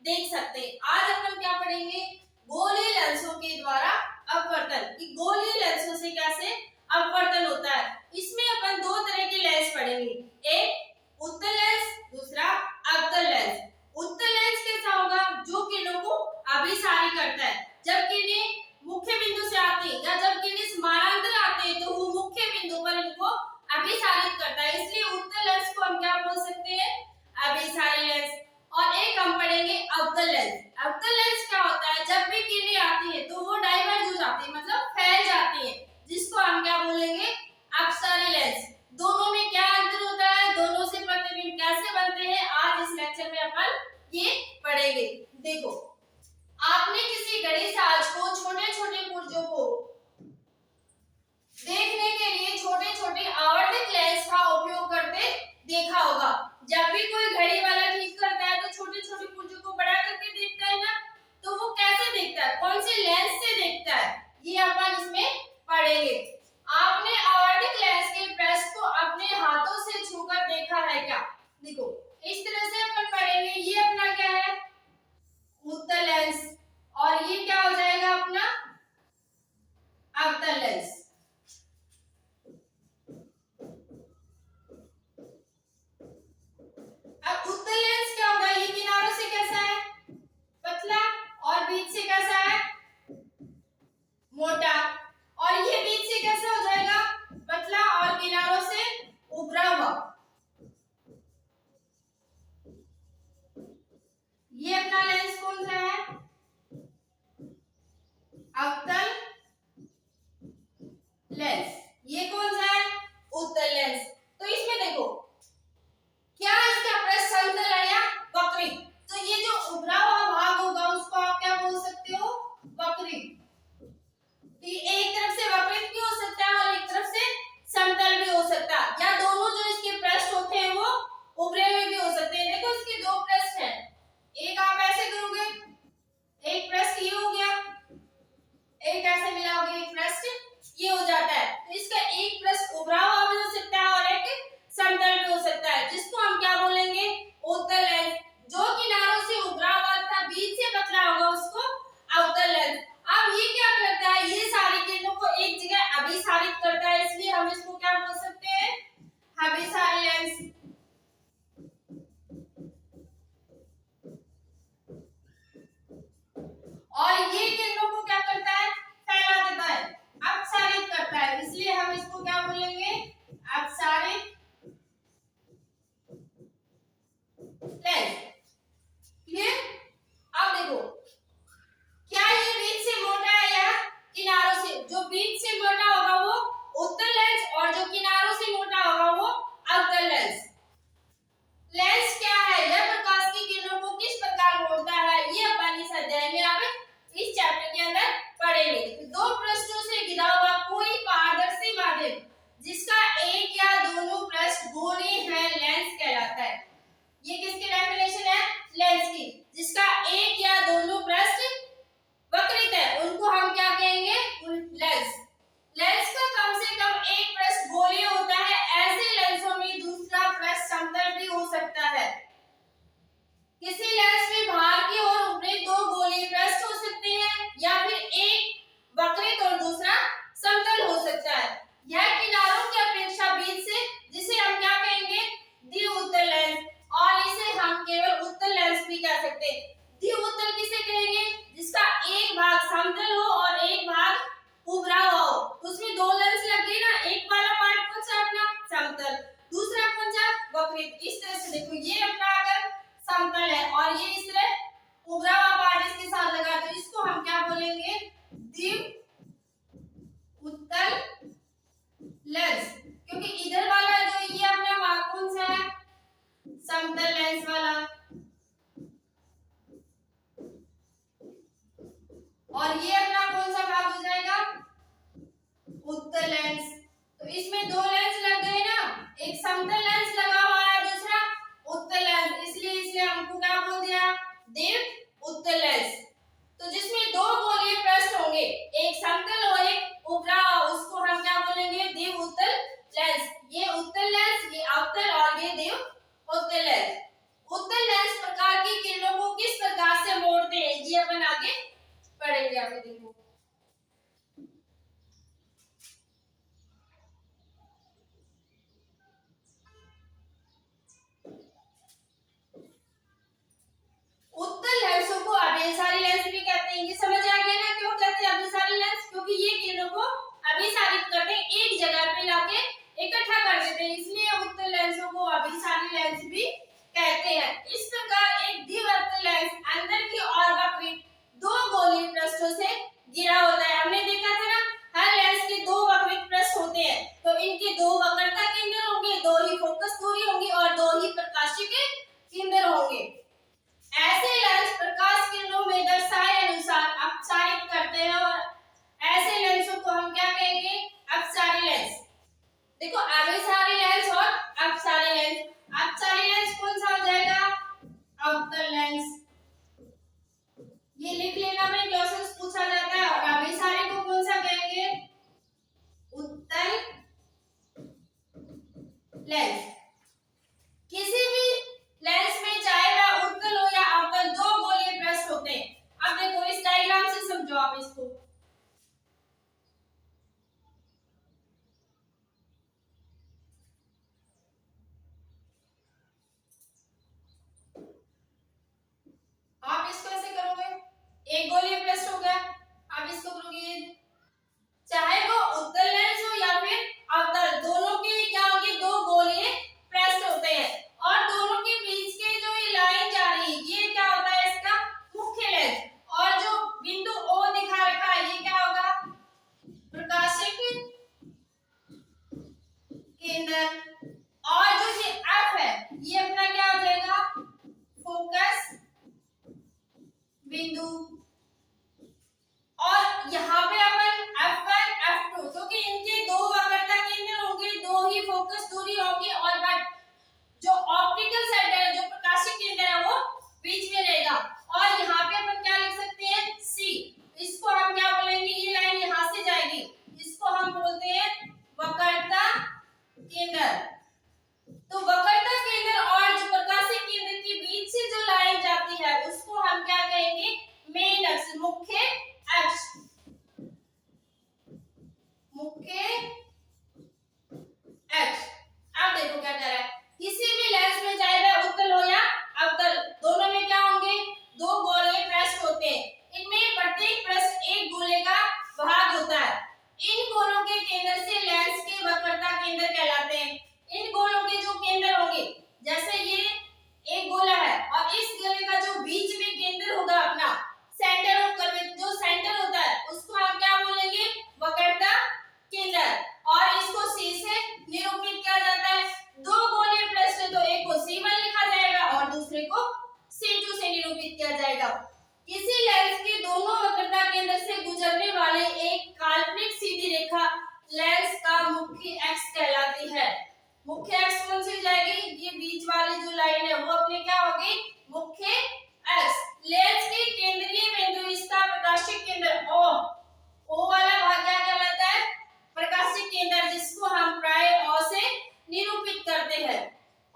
देख सकते हैं। आज अपन क्या पढ़ेंगे, गोलीय लेंसों के द्वारा अपवर्तन, कि गोलीय लेंसों से कैसे अपवर्तन होता है। इसमें अपन दो तरह के लेंस पढ़ेंगे, एक उत्तल लेंस, दूसरा अवतल लेंस। उत्तल लेंस कैसा होगा, जो किरणों को अभिसारी करता है। जब किरणें मुख्य बिंदु से आती है या जब किरणें समानांतर आते हैं तो वो मुख्य बिंदु पर इनको अभिसारित करता है, इसलिए उत्तल लेंस को हम क्या बोल सकते हैं, अभिसारी लेंस। और एक हम पढ़ेंगे अवतल लेंस। अवतल लेंस क्या होता है, जब भी किरणें आती है तो वो डाइवर्ज हो जाती है, मतलब फैल जाती है, जिसको हम क्या बोलेंगे, अपसारी लेंस। दोनों में क्या अंतर होता है, दोनों से प्रतिबिंब कैसे बनते हैं, आज इस लेक्चर में अपन ये पढ़ेंगे। देखो, आपने किसी घड़ी साज को छोटे छोटे पुर्जों को देखने के लिए छोटे छोटे आवर्धक लेंस का उपयोग करते देखा होगा। जब भी कोई घड़ी वाला ठीक करता है तो छोटे छोटे पुर्जों को बड़ा करके देखता है ना, तो वो कैसे देखता है, कौन से लेंस से देखता है, ये अपन इसमें पढ़ेंगे। आपने आवर्धक लेंस के पृष्ठ को अपने हाथों से छूकर देखा है क्या? देखो, इस तरह से अपन पढ़ेंगे। ये अपना क्या है, उत्तल लेंस, और ये क्या हो जाएगा अपना अवतल लेंस। अब उत्तल लेंस क्या होगा, ये किनारों से कैसा है, पतला, और बीच से कैसा है, मोटा, और ये बीच से कैसा हो जाएगा, पतला, और किनारों से उभरा हुआ। ये अपना लेंस कौन सा है, अवतल लेंस। ये कौन सा है, उत्तल लेंस। तो इसमें देखो, क्या इसका पृष्ठ समतल है या वक्री, तो ये जो उभरा हुआ भाग होगा उसको आप क्या बोल सकते हो, वक्री। तो ये एक तरफ से वक्रित भी हो सकता है और एक तरफ से समतल भी हो सकता है, या दोनों जो इसके पृष्ठ होते हैं वो उभरे हुए भी हो सकते हैं। देखो, इसके दो पृष्ठ हैं, एक आप ऐसे करोगे, एक पृष्ठ ये हो गया, एक ऐसे मिलाओगे, एक पृष्ठ ये हो जाता है। तो इसका एक पृष्ठ उभरा हुआ भी हो सकता है और एक समतल भी हो सकता है, जिसको हम क्या बोलेंगे, उत्तल लेंस। जो किनारों से उभरा हुआ था, बीच से पतला होगा, उसको अवतल लेंस। अब ये क्या करता है, ये सारी किरणों को एक जगह अभिसारित करता है, इसलिए हम इसको क्या बोल सकते हैं, अभिसारी लेंस। और ये किरणों को क्या करता है, फैला देता है, अपसारित करता है, इसलिए हम इसको क्या बोलेंगे, अपसारित लेंस। क्लियर? अब देखो, क्या ये बीच से मोटा है या किनारों से? जो बीच से मोटा होगा वो उत्तल लेंस, और जो किनारों से मोटा होगा वो अवतल लेंस। लेंस क्या है, यह प्रकाश की किरणों को किस प्रकार मोड़ता है, ये अपन इस अध्याय में आप इस चैप्टर के अंदर पढ़ेंगे। दो पृष्ठों से घिरा हुआ कोई पारदर्शी माध्यम जिसका एक या दोनों पृष्ठ गोलीय है, लेंस कहलाता है। ये किसकी डेफिनेशन है, लेंस की। जिसका एक या दोनों पृष्ठ वक्रित है उनको हम क्या कहेंगे, लेंस। लेंस का कम से कम एक पृष्ठ गोलीय होता है, ऐसे लेंसों में दूसरा पृष्ठ समतल भी हो सकता है। किसी लेंस में बाहर की ओर उभरे दो गोलीय पृष्ठ हो सकते हैं, या फिर एक वक्रित और दूसरा समतल हो सकता है। यह किनारों की अपेक्षा बीच से, जिसे हम क्या कहेंगे, द्विउत्तल लेंस, और इसे हम केवल उत्तल लेंस भी कह सकते हैं। द्विउत्तल किसे कहेंगे, जिसका एक भाग समतल हो और एक भाग उभरा हुआ हो। उसमें दो लेंस लग गए ना, एक वाला पार्ट कौन सा अपना समतल, दूसरा कौन सा वक्रित। इस तरह से देखो, ये अपना अगर समतल है और ये इस तरह उभरा हुआ पार्ट इसके साथ लगा, तो इसको हम क्या बोलेंगे, द्विउत्तल लेंस। क्योंकि इधर वाला जो ये अपना भाग कौन सा है, समतल लेंस वाला, और ये अपना कौन सा भाग हो जाएगा, उत्तल लेंस। तो इसमें दो लेंस लग गए ना, एक समतल लेंस लगा हुआ है, दूसरा उत्तल लेंस, इसलिए हमको क्या बोल दिया, द्विउत्तल लेंस। तो जिसमें दो गोलीय पृष्ठ होंगे, एक समतल और एक उभरा, उसको हम क्या बोलेंगे, द्विउत्तल लेंस। ये उत्तल लेंस, ये अवतल, और ये द्विउत्तल लेंस। उत्तल लेंस प्रकार की किरणों को किस प्रकार पढ़ेंगे आगे देखो। उत्तल लेंसों को अभिसारी लेंस भी कहते हैं। ये समझ आ गया ना क्यों कहते हैं अभिसारी लेंस? क्योंकि ये किरणों को अभिसारित करते हैं, एक जगह पे लाके इकट्ठा कर देते हैं, इसलिए उत्तल लेंसों को अभिसारी लेंस भी कहते हैं। इस प्रकार एक द्विवर्तक लेंस अंदर की ओर वक्रित दो गोलीय पृष्ठों से घिरा होता है। हमने देखा था ना, हर लेंस के दो वक्रित पृष्ठ होते हैं, तो इनके दो वक्रता केंद्र होंगे, दो ही फोकस दूरी होंगी और दो ही प्रकाशीय के केंद्र होंगे। ऐसे लेंस प्रकाश किरणों में दर्शाए अनुसार अपसारित करते हैं और ऐसे लेंसों को हम क्या कहेंगे? अपसारी लेंस। देखो अभिसारी लेंस और अपसारी लेंस। अपसारी लेंस कौन सा हो जाएगा? अवतल लेंस। ये लिख लेना में क्वेश्चन पूछा जाता है। और अभिसारी को कौन सा कहेंगे? उत्तल लेंस। किसी भी लेंस में चाहे वह उत्तल हो या अवतल, दो गोलीय पृष्ठ होते हैं। अब देखो इस डायग्राम से समझो आप इसको। आप इसको ऐसे करोगे, एक गोलीय पृष्ठ हो गया। आप इसको करोगे, चाहे वो उत्तल लेंस हो या फिर अवतल, दोनों के क्या होंगे? दो गोलीय पृष्ठ होते हैं और दोनों के बीच के जो ये लाइन जा रही है, ये क्या होता है? इसका मुख्य लेंस। और जो बिंदु O दिखा रखा है, ये क्या होगा? प्रकाशिक केंद्र। और जो ये F है, ये अपना क्या हो जाएगा? फोकस बिंदु। और यहाँ पे अपन F1 F2, क्योंकि इनके दो वक्रता केंद्र होंगे, दो ही फोकस दूरी होगी और बट जो ऑप्टिकल सेंटर है, जो प्रकाशिक केंद्र है, वो बीच में रहेगा। और यहाँ पे अपन क्या लिख सकते हैं? C। इसको हम क्या बोलेंगे? ये लाइन यहाँ से जाएगी, इसको हम बोलते हैं वक्रता केंद्र। तो वक्रता केंद्र और जो प्रकाशिक केंद्र के बीच से जो लाइन जाती है, उसको हम क्या कहेंगे? मेन अक्ष, मुख्य अक्ष। मुख्य अक्ष। अब देखो क्या कह रहा है, किसी भी लेंस में चाहे वह उत्तल हो या अवतल, दोनों में क्या होंगे? दो गोलीय पृष्ठ होते हैं। इनमें प्रत्येक पृष्ठ एक गोले का भाग होता है। इन गोलों के केंद्र से लेंस के वक्रता केंद्र कहलाते हैं। इन गोलों के जो केंद्र होंगे, जैसे ये एक गोला है और इस गोले का जो बीच में केंद्र होगा अपना सेंटर ऑफ कर्वेचर, जो सेंटर होता है, उसको हम क्या बोलेंगे? वक्रता केंद्र। और इसको C से निरूपित किया जाता है। दो गोलीय पृष्ठ है, तो एक को C1 लिखा जाएगा और दूसरे को C2 से निरूपित किया जाएगा। किसी लेंस के दोनों वक्रता केंद्र से गुजरने वाले एक काल्पनिक सीधी रेखा लेंस का मुख्य अक्ष कहलाती है। मुख्य अक्ष कौन सी हो जाएगी? ये बीच वाली जो लाइन है, वो अपने क्या होगी? मुख्य अक्ष। लेंस के केंद्रीय बिंदु, इसका प्रकाशिक केंद्र O वाला भाग क्या कहलाता है? प्रकाशिक केंद्र, जिसको हम प्राय O से निरूपित करते हैं।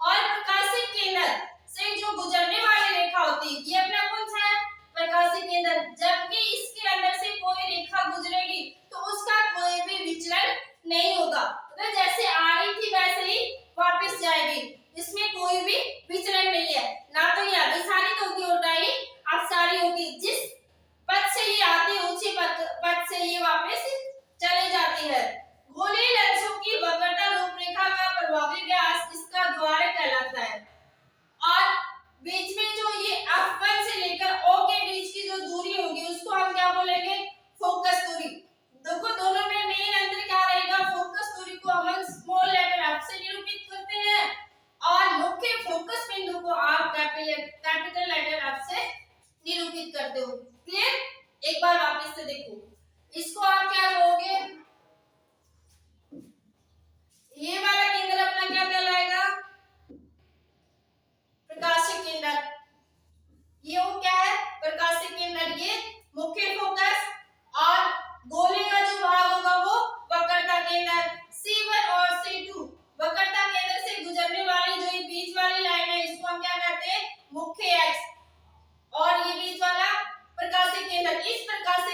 और प्रकाशिक केंद्र से जो गुजरने वाली रेखा होती है, ये अपना कौन सा है? प्रकाशिक केंद्र। जबकि इसके अंदर से कोई रेखा गुजरेगी तो उसका कोई भी विचलन नहीं होगा, तो जैसे आ रही थी वैसे ही वापस जाएगी, इसमें कोई भी विचलन नहीं है। ना तो ये अभिसारित होगी और ना ही अपसारी होगी। जिस पथ से ये आती है, ऊंची पथ से ये वापस चली जाती है। गोलीय लेंसों की वक्रता रूपरेखा का प्रभावी व्यास इसका द्वार कहलाता है। और बीच में जो ये F1 से लेकर O के बीच की जो दूरी होगी, उसको हम क्या बोलेंगे? फोकस दूरी। देखो दोनों में मेन अंतर क्या रहेगा? फोकस दूरी को हम स्मॉल लेटर F से निरूपित करते हैं और मुख्य फोकस बिंदु को आप कैपिटल लेटर F से निरूपित करते हो। क्लियर? एक बार वापस से देखो, इसको आप क्या कहोगे? ये वाला केंद्र अपना क्या कहलाएगा? प्रकाशिक केंद्र। ये वो क्या है? प्रकाशिक केंद्र। ये मुख्य फोकस और गोले का जो भाग होगा वो वक्रता केंद्र। C1 और C2 वक्रता केंद्र से गुजरने वाली जो ये बीच वाली लाइन है, इसको हम क्या कहते हैं? मुख्य अक्ष। और ये बीच वाला प्रकाशिक केंद्र। इस प्रकाशिक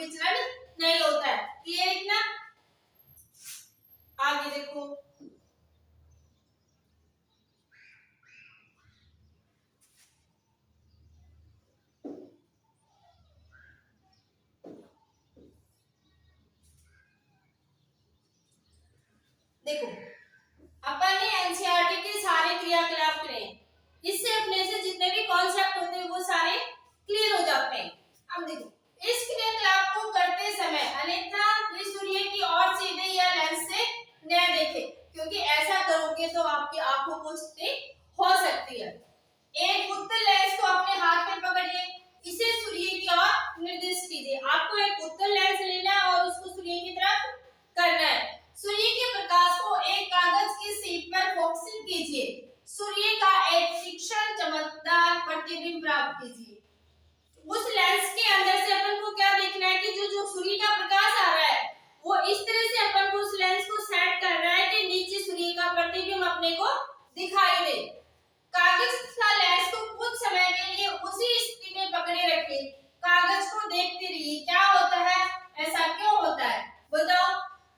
विचलन नहीं होता है। क्लियर इतना? आगे देखो, देखो अपन ने एनसीईआरटी के सारे क्रियाकलाप करे, इससे अपने से जितने भी कॉन्सेप्ट होते हैं वो सारे क्लियर हो जाते हैं। अब देखो, इस क्रियाकलाप को करते समय अन्यथा सूर्य की ओर सीधे या लेंस से न देखें, क्योंकि ऐसा करोगे तो आपकी आंखों को क्षति हो सकती है। एक उत्तल लेंस को अपने हाथ में पकड़िए, इसे सूर्य की ओर निर्देशित कीजिए। आपको एक उत्तल लेंस लेना है और उसको सूर्य की तरफ करना है। सूर्य के प्रकाश को एक कागज की शीट पर फोकसिंग कीजिए। सूर्य का एक तीक्ष्ण चमकदार प्रतिबिंब प्राप्त कीजिए। उस लेंस के अंदर से अपन को क्या देखना है कि जो सूर्य का प्रकाश आ रहा है वो इस तरह से अपन को उस लेंस को सेट करना है कि नीचे सूर्य का प्रतिबिंब अपने को दिखाई दे। कागज का लेंस को कुछ समय के लिए उसी स्थिति में पकड़े रखिए। कागज को देखते रहिए क्या होता है, ऐसा क्यों होता है, बताओ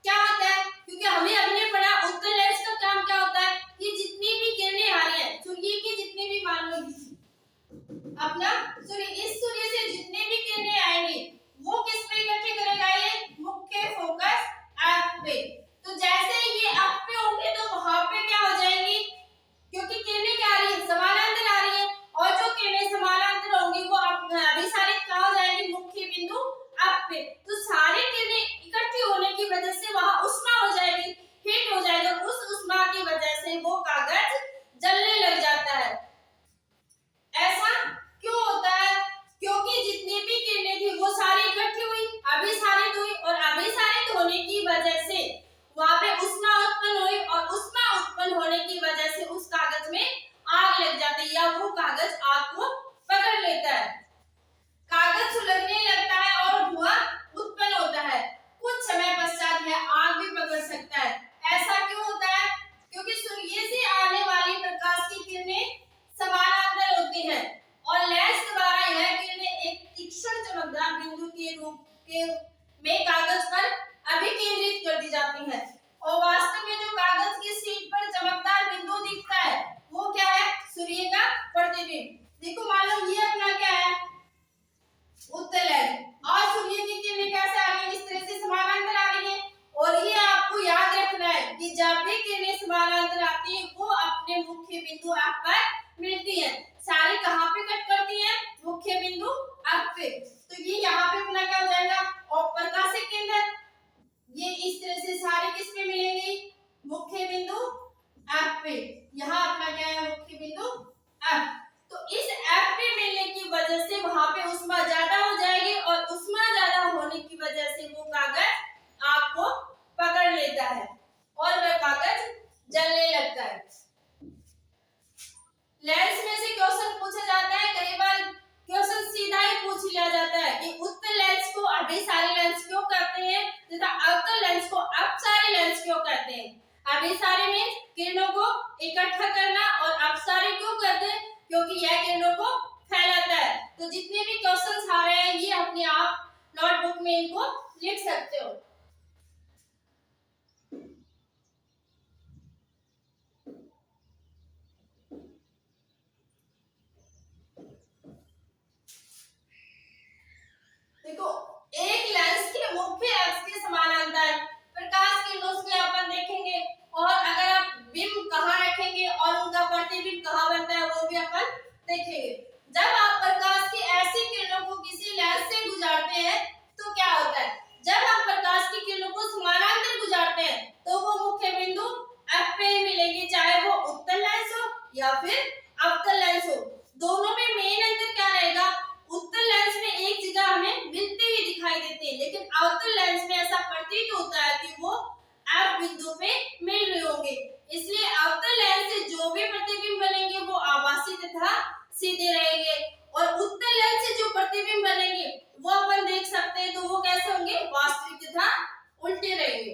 क्या होता है? क्योंकि हमें अभी ने पढ़ा उत्तल लेंस का काम क्या होता है कि जितनी भी किरणें आ रही हैं सूर्य की, जितनी भी मान लो अपना सूर्य, इस सूर्य से जितने भी किरणें आएंगी वो किस पे इकट्ठे करेगा, ये मुख्य फोकस एफ पे। तो जैसे ये एफ पे होंगे तो वहां पे क्या हो जाएंगी, क्योंकि किरणें क्या आ रही है, समानांतर आ रही है, और जो किरणें समानांतर होंगी वो अभिसारित कहाँ हो जाएंगी, मुख्य बिंदु एफ पे। तो सारी किरणें इकट्ठी होने की वजह से वहां ऊष्मा हो जाएगी, हीट हो जाएगा। उस ऊष्मा की वजह से वो कागज जलने लग जाता है। ऐसा क्यों होता है? क्योंकि जितनी भी किरणें थी वो सारी इकट्ठी हुई, अभिसारित हुई, और अभिसारित होने की वजह से वहां पे ऊष्मा उत्पन्न हुई, और ऊष्मा उत्पन्न होने की वजह से उस कागज में आग लग जाती है या वो कागज आग को पकड़ लेता है। कागज सुलगने लगता है और धुआं उत्पन्न होता है। कुछ समय पश्चात यह आग भी पकड़ सकता है। ऐसा क्यों होता है? क्योंकि सूर्य से आने वाली प्रकाश की किरणें समानांतर होती हैं और लेंस द्वारा यह किरणें एक तीक्ष्ण चमकदार बिंदु के रूप में कागज पर अभिकेंद्रित कर दी जाती हैं। और वास्तव में जो कागज की शीट पर चमकदार बिंदु दिखता है वो क्या है, सूर्य का प्रतिबिंब। देखो मान लो ये अपना क्या है, उत्तल लेंस, और सूर्य की किरणें कैसे आ रही है, इस तरह से समानांतर आ रही है। और ये आपको याद रखना है कि जब भी किरणें समानांतर आती है वो अपने मुख्य बिंदु एफ पर मिलती है। सारी कहाँ पे कट करती है, मुख्य बिंदु एफ पे। तो ये यहाँ पे अपना क्या हो जाएगा, और प्रकाशिक केंद्र, ये इस तरह से सारे किस पे मिलेंगी, मुख्य बिंदु एफ पे। यहाँ अपना क्या है, मुख्य बिंदु एफ। तो इस एफ पे मिलने की वजह से वहां पे ऊष्मा ज्यादा हो जाएगी, और ऊष्मा ज्यादा होने की वजह से वो कागज आग को पकड़ लेता है और वह कागज जलने लगता है। लेंस में से क्वेश्चन पूछा जाता है, कई बार क्वेश्चन सीधा ही पूछ लिया जाता है कि उत्तल लेंस को अभिसारी लेंस क्यों कहते हैं तथा अवतल लेंस को अपसारी लेंस क्यों कहते हैं। अभिसारी में किरणों को इकट्ठा करना, और अपसारी क्यों कहते हैं, क्योंकि यह किरणों को फैलाता है। तो जितने भी क्वेश्चंस आ रहे हैं ये अपने आप नोटबुक में इनको लिख सकते हो। देखो एक लेंस के मुख्य अक्ष के समानांतर प्रकाश किरणों से अपन देखेंगे, और अगर आप बिंब कहाँ रखेंगे और उनका प्रतिबिंब कहाँ बनता है वो भी अपन देखेंगे। जब आप प्रकाश की ऐसी किरणों को किसी लेंस से गुजारते हैं तो क्या होता है, जब आप प्रकाश की किरणों को समानांतर गुजारते हैं तो वो मुख्य बिंदु एफ पे ही मिलेगी, चाहे वो उत्तल लेंस हो या फिर अवतल लेंस हो। दोनों में मेन अंतर क्या रहेगा, उत्तल लेंस में एक जगह हमें मिलते ही दिखाई देते हैं, लेकिन अवतल लेंस में ऐसा प्रतीत होता है कि वो एफ बिंदु पे मिल रहे होंगे। इसलिए अवतल लेंस से जो भी प्रतिबिंब बनेंगे वो आभासी तथा सीधे रहेंगे, और उत्तल लेंस से जो प्रतिबिंब बनेंगे वो अपन देख सकते हैं तो वो कैसे होंगे, वास्तविक तथा उल्टे रहेंगे।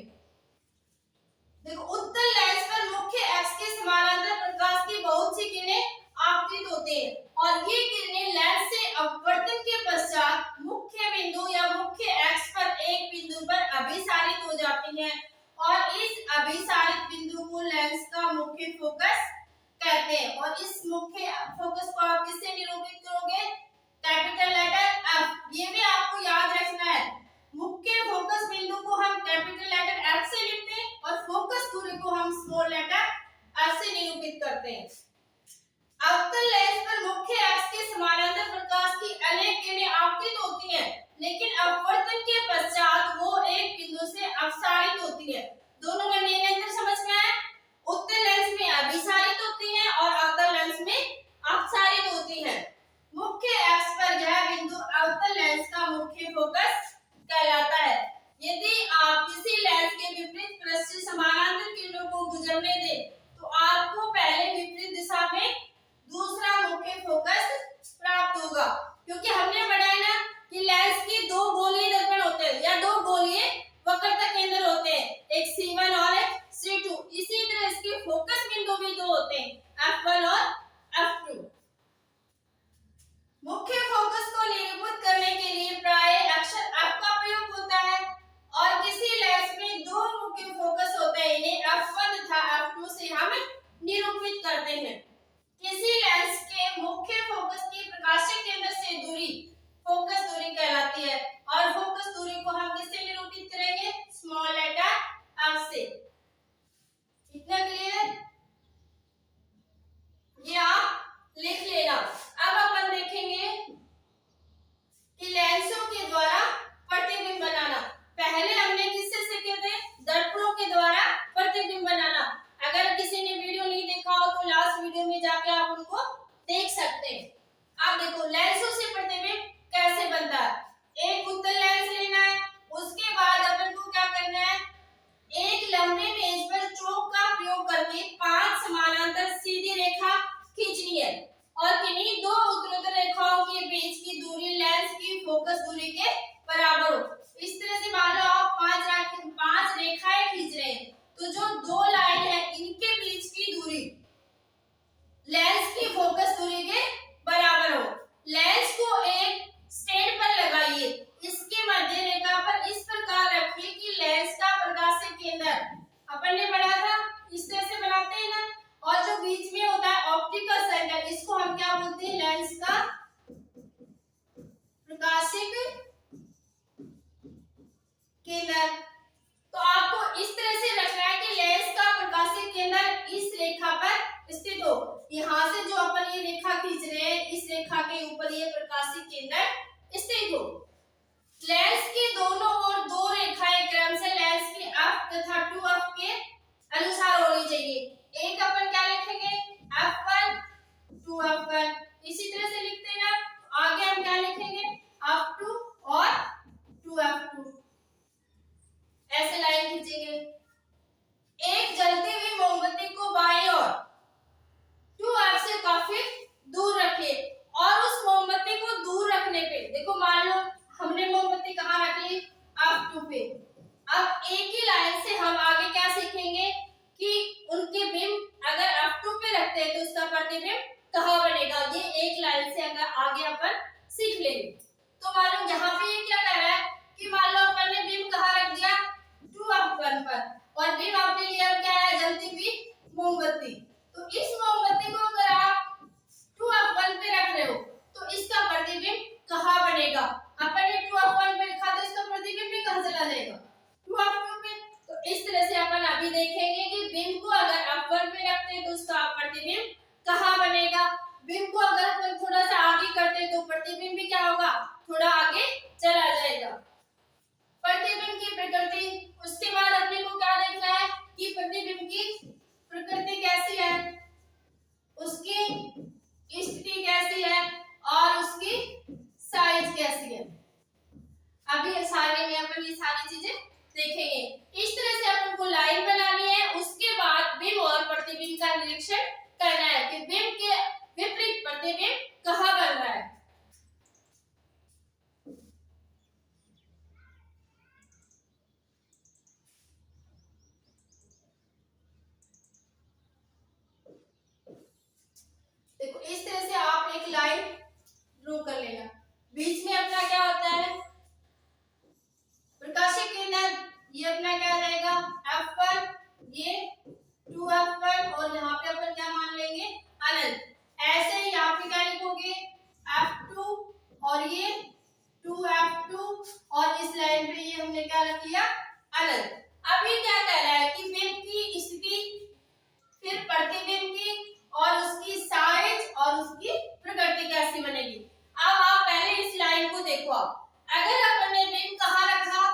देखो उत्तल लेंस पर मुख्य अक्ष के समानांतर प्रकाश की बहुत सी किरणें आपतित होते हैं, और ये किरणें लेंस से अपवर्तन के पश्चात मुख्य बिंदु या मुख्य अक्ष पश्चात वो एक बिंदु से अपसारित होती है। दोनों में मेन अंतर समझ में आया? उत्तल लेंस में अभिसारित होती है और अवतल लेंस में अपसारित होती है। मुख्य अक्ष पर यह बिंदु अवतल लेंस का मुख्य फोकस कहलाता है। यदि आप किसी लेंस के विपरीत पृष्ठ से समानांतर किरणों को गुजरने दें तो आपको पहले विपरीत दिशा में दूसरा मुख्य फोकस प्राप्त होगा, क्योंकि हमने पढ़ा है ना कि लेंस के दो गोलीय दर्पण होते हैं या दो गोलीय वक्रता केंद्र होते हैं, एक C1 और एक C2। इसी तरह इसके फोकस बिंदु भी दो होते हैं, F1 और F2। मुख्य फोकस को निरूपित करने के लिए प्रायः अक्षर F का प्रयोग होता है और किसी लेंस में दो मुख्य फोकस होते हैं, इन्हें F1 तथा F2 से हम निरूपित करते हैं। किसी लेंस के मुख्य फोकस की प्रकाशीय केंद्र से दूरी फोकस दूरी कहलाती है और फोकस दूरी को हम किससे निरूपित करेंगे? स्मॉल लेटर f से। इतना क्लियर? ये आप लिख लेना। अब अपन देखेंगे कि लेंसों के द्वारा प्रतिबिंब बनाना। पहले हमने किससे सीखे थे? दर्पणों के द्वारा प्रतिबिंब बनाना। अगर किसी ने वीडियो नहीं देखा हो तो लास्ट वीडियो में जाके आप उनको देख सकते हैं। आप देखो लेंसों से प्रतिबिंब कैसे बनता है। एक उत्तल लेंस लेना है, उसके बाद अपन को क्या करना है? एक लंबे पेज पर चौक का प्रयोग करके 5 समानांतर सीधी रेखा खींचनी है और किन्हीं दो उत्तरोत्तर रेखाओं के बीच की दूरी लेंस की फोकस दूरी के बराबर हो। इस तरह से मान लो आप 5 रेखाएं खींच रहे हैं, तो जो दो लाइन है इनके बीच की दूरी लेंस की फोकस दूरी के बराबर हो। लेंस को एक स्टैंड पर लगाइए, इसके मध्य रेखा पर इस प्रकार रखिए कि लेंस का प्रकाशीय केंद्र अपन ने पढ़ा था इस तरह से बनाते हैं ना, और जो बीच में होता है ऑप्टिकल सेंटर, इसको हम क्या बोलते हैं? लेंस का प्रकाशीय केंद्र। तो आपको इस तरह से रखना है कि लेंस का प्रकाशीय केंद्र इस रेखा पर स्थित हो। यहाँ से जो अपन ये रेखा खींच रहे हैं, इस रेखा के ऊपर ये प्रकाशीय केंद्र स्थित हो। लेंस के दोनों ओर दो रेखाएं क्रमशः लेंस के F तथा 2F के अनुसार होनी चाहिए। एक अपन क्या लिखेंगे? F1 2F1। इसी तरह से लिखते हैं ना। आगे हम क्या लिखेंगे? F2 और 2F2। ऐसे लाइन खींचेंगे। एक जलती हुई मोमबत्ती को बाईं ओर 2F से काफी दूर रखिए और उस मोमबत्ती को दूर रखने पे देखो, मान लो हमने मोमबत्ती कहाँ रख ली? F2 पे। अब एक ही लाइन से हम आगे क्या सीखेंगे कि उनके बिंब अगर F2 पे रखते हैं तो उसका प्रतिबिंब कहाँ बनेगा। ये एक लाइन से अगर आगे अपन सीख लेंगे। तो मान लो यहाँ पे ये क्या कर रहा है कि मान लो अपन ने बिंब कहाँ रख दिया? 2F1 पर, और बिंब आपने लिया क्या है? जलती हुई मोमबत्ती। तो इस मोमबत्ती को अगर आप 2F1 पे रख रहे हो तो इसका प्रतिबिंब कहाँ बनेगा? अपन ने 2F1 पे रखा तो इसका प्रतिबिंब भी कहाँ चला जाएगा? 2F2 पे। तो इस तरह से अपन अभी देखेंगे कि बिंब को अगर F1 पे रखते हैं तो उसका प्रतिबिंब कहाँ बनेगा। बिंब को अगर अपन थोड़ा सा आगे करते हैं तो प्रतिबिंब भी क्या होगा? थोड़ा आगे चला जाएगा। प्रतिबिंब की प्रकृति, उसके बाद अपने को क्या देखना है कि प्रतिबिंब की प्रकृति कैसी है, उसकी स्थिति कैसी है और उसकी साइज कैसी है। अभी सारे में अपन ये सारी चीजें देखेंगे। इस तरह से अपन को लाइन बनानी है। उसके बाद बिंब और प्रतिबिंब का निरीक्षण करना है कि बिंब के विपरीत प्रतिबिंब कहाँ बन रहा है। देखो इस तरह से आप एक लाइन ड्रॉ कर लेना। बीच में अपना क्या होता है? प्रकाशीय केंद्र। ये अपना क्या आ जाएगा? F1, ये 2F1 और यहाँ पे अपन क्या मान लेंगे? अनंत। ऐसे ही यहाँ पे क्या लिखोगे? F2 और ये 2F2 और इस लाइन पे ये हमने क्या रख लिया? अनंत। अब ये क्या कह रहा है कि बिंब की स्थिति, फिर प्रतिबिंब की और उसकी साइज और उसकी प्रकृति कैसी बनेगी। अब आप पहले इस लाइन को देखो। अगर अपन ने बिंब कहाँ रखा?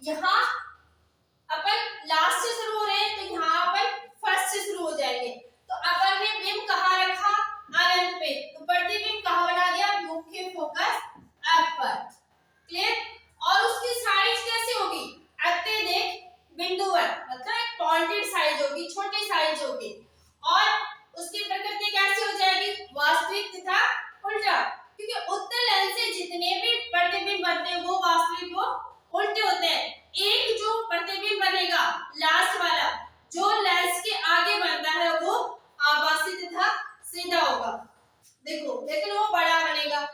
यहाँ अपन लास्ट से शुरू हो रहे हैं तो यहाँ अपन फर्स्ट से शुरू हो जाएंगे। तो अपन ने बिंब कहाँ रखा, अनंत पे, तो प्रतिबिंब कहाँ बना दिया, मुख्य फोकस F पर। क्लियर। और उसकी साइज कैसी होगी, अत्यधिक बिंदुवत, मतलब एक पॉइंटेड साइज होगी, छोटी साइज होगी। और उसकी प्रकृति कैसी हो जाएगी, वास्तविक तथा उल्टा, क्योंकि उत्तल लेंस से जितने भी प्रतिबिंब बनते हैं वो वास्तविक वो उल्टे होते हैं। एक जो प्रतिबिंब बनेगा लास्ट वाला जो लेंस के आगे बनता है वो आभासी तथा सीधा होगा, देखो, लेकिन वो बड़ा बनेगा।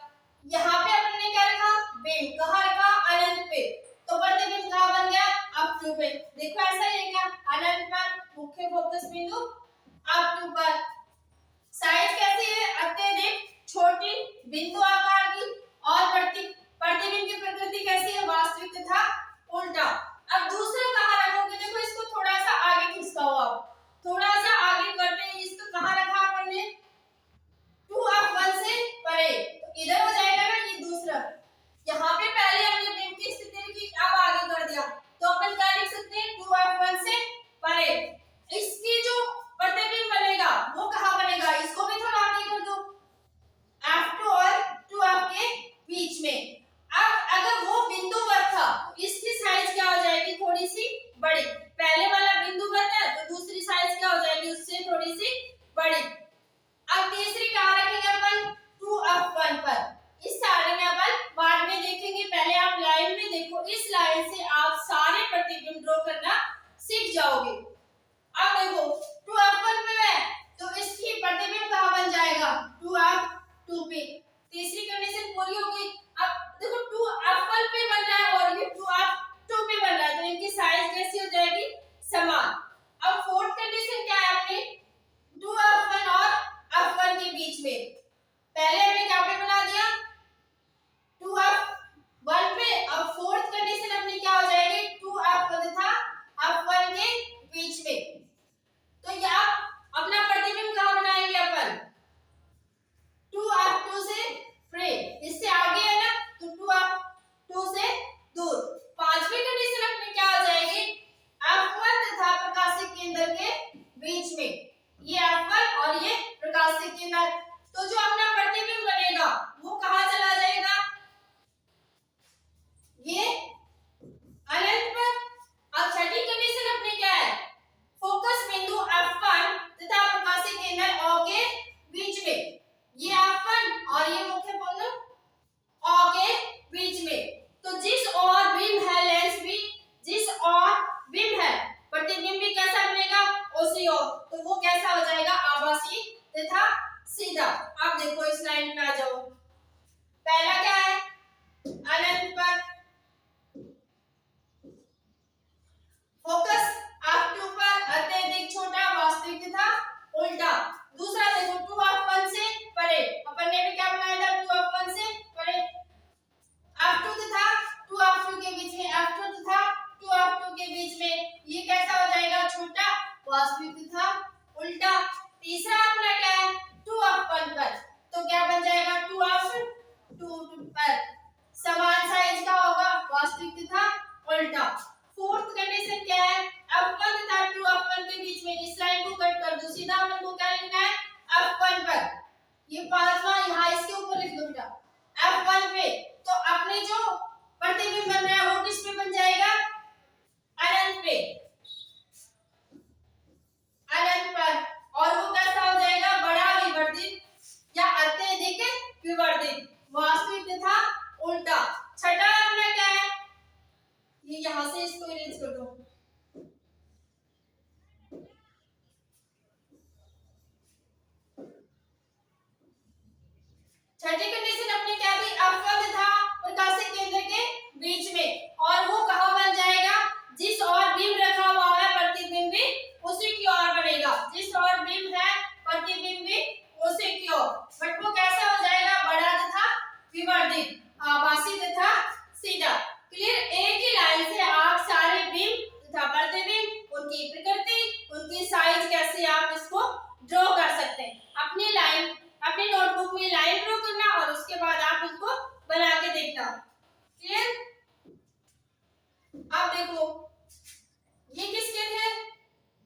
यहाँ पे अपन ने क्या रखा, बिंब कहाँ रखा, अनंत पे, तो प्रतिबिंब कहाँ बन गया, अप टू पे। देखो ऐसा ही है क्या, अनंत पर मुख्य फोकस बिंदु अप टू पर। साइज कैसी है, अत्यधिक छोटी बिंदु आकार की। और प्रतिबिंब की प्रकृति कैसी है, वास्तविक तथा उल्टा। अब दूसरा कहाँ रखोगे, देखो इसको थोड़ा सा आगे खींचता हो आप, थोड़ा सा आगे करते हैं, इसको कहाँ रखा अपन ने, 2F1 से परे, तो इधर हो जाएगा ना ये दूसरा। यहाँ पे पहले हमने बिंब की स्थिति लिखी, अब आगे कर दिया, तो अपन क्या लिख सकते हैं, 2F1 से परे। इसकी जो प्रतिबिंब बनेगा वो कहाँ बनेगा, इसको भी थोड़ा आगे कर दो, F2 और 2F के बीच में। अब अगर वो बिंदुवत था तो इसकी साइज क्या हो जाएगी, थोड़ी सी बड़ी। पहले वाला बिंदुवत है तो दूसरी साइज क्या हो जाएगी, उससे थोड़ी सी बड़ी। अब तीसरी कहाँ रखेंगे अपन, 2F1 पर। इस सारे में अपन बाद में देखेंगे, पहले आप लाइन में देखो, इस लाइन से आप सारे प्रतिबिंब ड्रॉ करना सीख जाओगे। अब देखो 2F1 पे है तो इसकी प्रतिबिंब कहाँ बन जाएगा, 2F2 पे। तीसरी कंडीशन पूरी हो गई। अब देखो 2F1 पे बन रहा है और ये 2F2 पे बन रहा है, तो इनकी साइज कैसी हो जाएगी, समान। अब फोर्थ कंडीशन क्या है अपनी, 2F1 और F1 के बीच में, पहले हमने क्या पे बना दिया, 2F1 पे। अब फोर्थ कंडीशन अपनी क्या हो जाएगी, 2F1 तथा F1 के बीच में। तो यहाँ अपना प्रतिबिंब कहाँ बनाएंगे अपन, 2F2 से परे, इससे आगे है ना, तो 2F2 से दूर। पांचवी कंडीशन अपनी क्या हो जाएगी, F1 तथा प्रकाशिक केंद्र के बीच में, ये F1 और ये प्रकाशिक केंद्र। तो जो अपना प्रतिबिंब बनेगा वो कहाँ चला जाएगा, ये अनंत पर। अब छठी कंडीशन अपनी क्या है, फोकस बिंदु F1 तथा प्रकाशिक केंद्र O के बीच में, ये F1 और ये मुख्य बिंदु O के बीच में। तो जिस और बिंब है लेंस भी, जिस और बिंब है प्रतिबिंब भी कैसा बनेगा, उसी ओर, तो वो कैसा हो जाएगा, आभासी तथा सीधा। अब देखो इस लाइन पे आ जाओ, पहला क्या है, अनंत पर फोकस F2 पर, अत्यधिक छोटा, वास्तविक तथा उल्टा। दूसरा देखो 2F1 से परे, अपन ने भी क्या बनाया था, 2F1 से परे, F2 तथा 2F2 के बीच में, F2 तथा 2F2 के बीच में, ये कैसा हो जाएगा, छोटा, वास्तविक तथा उल्टा। तीसरा अपना क्या है, 2F1 पर, तो क्या बन जाएगा, 2F2 पर, समान साइज का होगा, वास्तविक तथा उल्टा। फोर्थ कंडीशन क्या है, F1 तथा 2F1 के बीच में, इस लाइन को कट कर दो, सीधा अपन को क्या लिखना है, F1 पर। ये पांचवा यहाँ इसके ऊपर लिख दो बेटा, F1 पे। तो अपने जो प्रतिबिंब बन रहा है वो किस पे बन जाएगा, अनंत पे, अनंत पर। और वो कैसा हो जाएगा, बड़ा विवर्धित या अत्यधिक विवर्धित, वास्तविक तथा उल्टा। छठा अपना क्या है, ये यहां से इसको इरेज कर दो, छठी कंडीशन अपनी क्या थी, F1 तथा प्रकाशिक केंद्र के बीच में, और वो कहाँ बन जाएगा, जिस और बिंब रखा हुआ है प्रतिबिंब भी उसी की ओर बनेगा, जिस और बिंब है प्रतिबिंब भी उसी की ओर। बट वो कैसा हो जाएगा, बड़ा तथा विवर्धित, आभासी तथा सीधा। क्लियर। एक ही लाइन से आप सारे बिंब तथा प्रतिबिंब, उनकी प्रकृति, उनकी साइज कैसे आप इसको ड्रॉ कर सकते हैं। अपनी लाइन, अपनी नोटबुक में लाइन ड्रॉ करना और उसके बाद आप इसको बना के देखना। क्लियर। अब देखो ये किसके थे,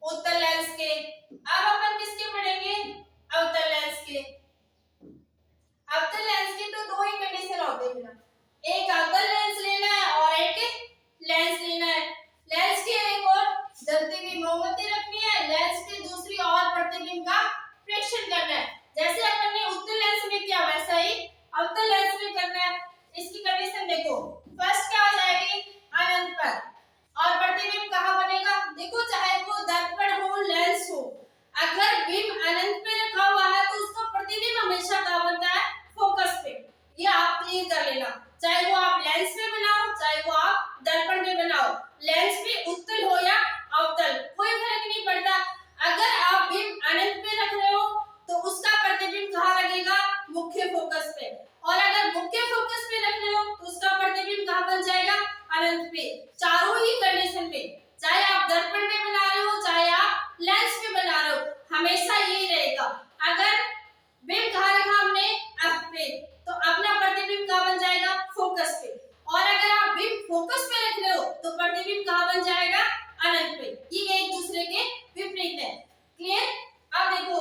उत्तल लेंस के। अब अपन किसके पढ़ेंगे, अवतल लेंस के। अवतल लेंस की तो दो ही कंडीशन होते हैं बेटा, एक अवतल लेंस लेना है और एक लेंस लेना है। लेंस की एक और जलती हुई मोमबत्ती रखनी है, लेंस की दूसरी और प्रतिबिंब का प्रेक्षण करना है। जैसे अपन ने उत्तल लेंस में किया वैसा ही अवतल लेंस में करना है। इसकी कंडीशन देखो, फर्स्ट क्या आ जाएगी, अनंत पर, और प्रतिबिंब कहाँ बनेगा, देखो चाहे वो दर्पण हो लेंस हो, अगर बिंब अनंत पे रखा हुआ है तो उसका प्रतिबिंब हमेशा कहाँ बनता है, फोकस पे। ये आप क्लियर कर लेना, चाहे वो आप लेंस में बनाओ चाहे वो आप दर्पण में बनाओ, लेंस में उत्तल हो या अवतल कोई फर्क नहीं पड़ता। अगर आप बिंब अनंत पे रख रहे हो तो उसका प्रतिबिंब कहाँ लगेगा, मुख्य फोकस पे, और अगर मुख्य फोकस पे रख रहे हो तो उसका प्रतिबिंब कहाँ बन जाएगा, अनंत पे। चारों ही कंडीशन में, चाहे आप दर्पण में बना रहे हो चाहे आप लेंस में बना रहे हो, हमेशा यही रहेगा। अगर बिंब कहाँ रखा हमने, एफ पे, तो अपना प्रतिबिंब कहाँ बन जाएगा, फोकस पे, और अगर आप बिंब फोकस पे रख रहे हो तो प्रतिबिंब कहाँ बन जाएगा, अनंत पे। ये एक दूसरे के विपरीत है, क्लियर। अब देखो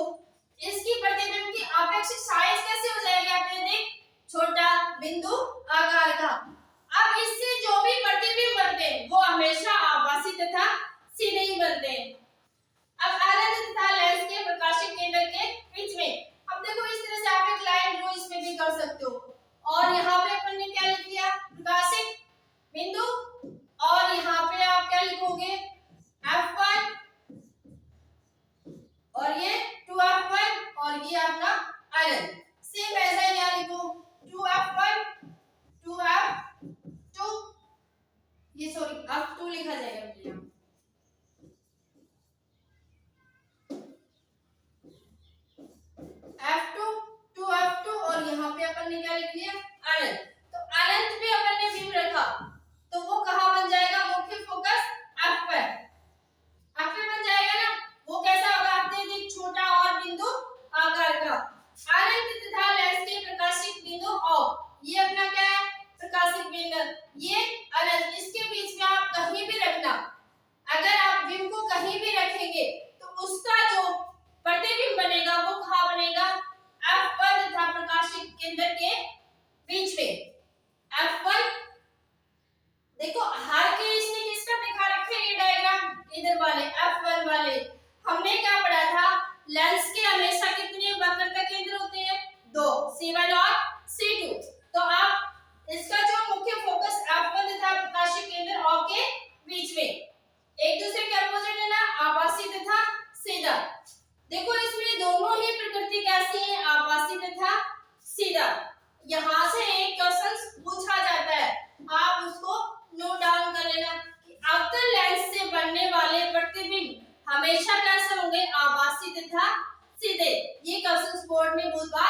इसकी प्रतिबिंब की अपेक्षित साइज कैसे हो जाएगी, आपने देख, छोटा बिंदु आकार का। अब इससे जो भी प्रतिबिंब बनते हैं वो हमेशा आभासी तथा सीधे ही बनते हैं। अब अनंत तथा लेंस के प्रकाशिक केंद्र के बीच में, अब देखो इस तरह से आप एक लाइन ड्रॉ इसमें भी कर सकते हो, और यहाँ पे अपन ने क्या लिख दिया, प्रकाशिक बिंदु, और यहाँ पे आप क्या लिखोगे, F1, और ये 2F1, और ये आपका अनंत। सेम ऐसा ही यहाँ लिखो 2F1 2F2, ये सॉरी F2 लिखा जाएगा यहाँ, F2 2F2, और यहाँ पे अपन ने क्या लिख लिया, अनंत। तो अनंत पे अपन ने बिंब रखा तो वो कहाँ बन जाएगा, मुख्य फोकस F पर, F पे बन जाएगा ना। वो कैसा होगा, आपने देख छोटा और बिंदु आकार का। अनंत तथा लेंस के प्रकाशिक बिंदु O, ये अपना क्या है, प्रकाशिक बिंदु, ये अनंत। इसके बीच में आप कहीं भी रखना, अगर आप बिंब को कहीं भी रखेंगे तो उसका जो प्रतिबिंब बनेगा वो कहाँ बनेगा, F1 तथा प्रकाशिक केंद्र के बीच में। F1 देखो हर के इसने किसका दिखा रखे हैं, ये डायग्राम इधर वाले F1 वाले। हमने क्या पढ़ा था, लेंस के हमेशा कितने वक्रता केंद्र होते हैं, दो, C1 और C2। तो आप इसका जो मुख्य फोकस F1 तथा प्रकाशिक केंद्र O के बीच में, एक दूसरे के अपोजिट है ना, आभासी तथा सीधा। देखो इसमें दोनों ही प्रकृति कैसी है, आभासी तथा सीधा। यहाँ से एक क्वेश्चन पूछा जाता है, आप उसको नोट डाउन कर लेना कि अवतल लेंस से बनने वाले प्रतिबिंब हमेशा कैसे होंगे, आभासी तथा सीधे। ये क्वेश्चन बोर्ड में बहुत बार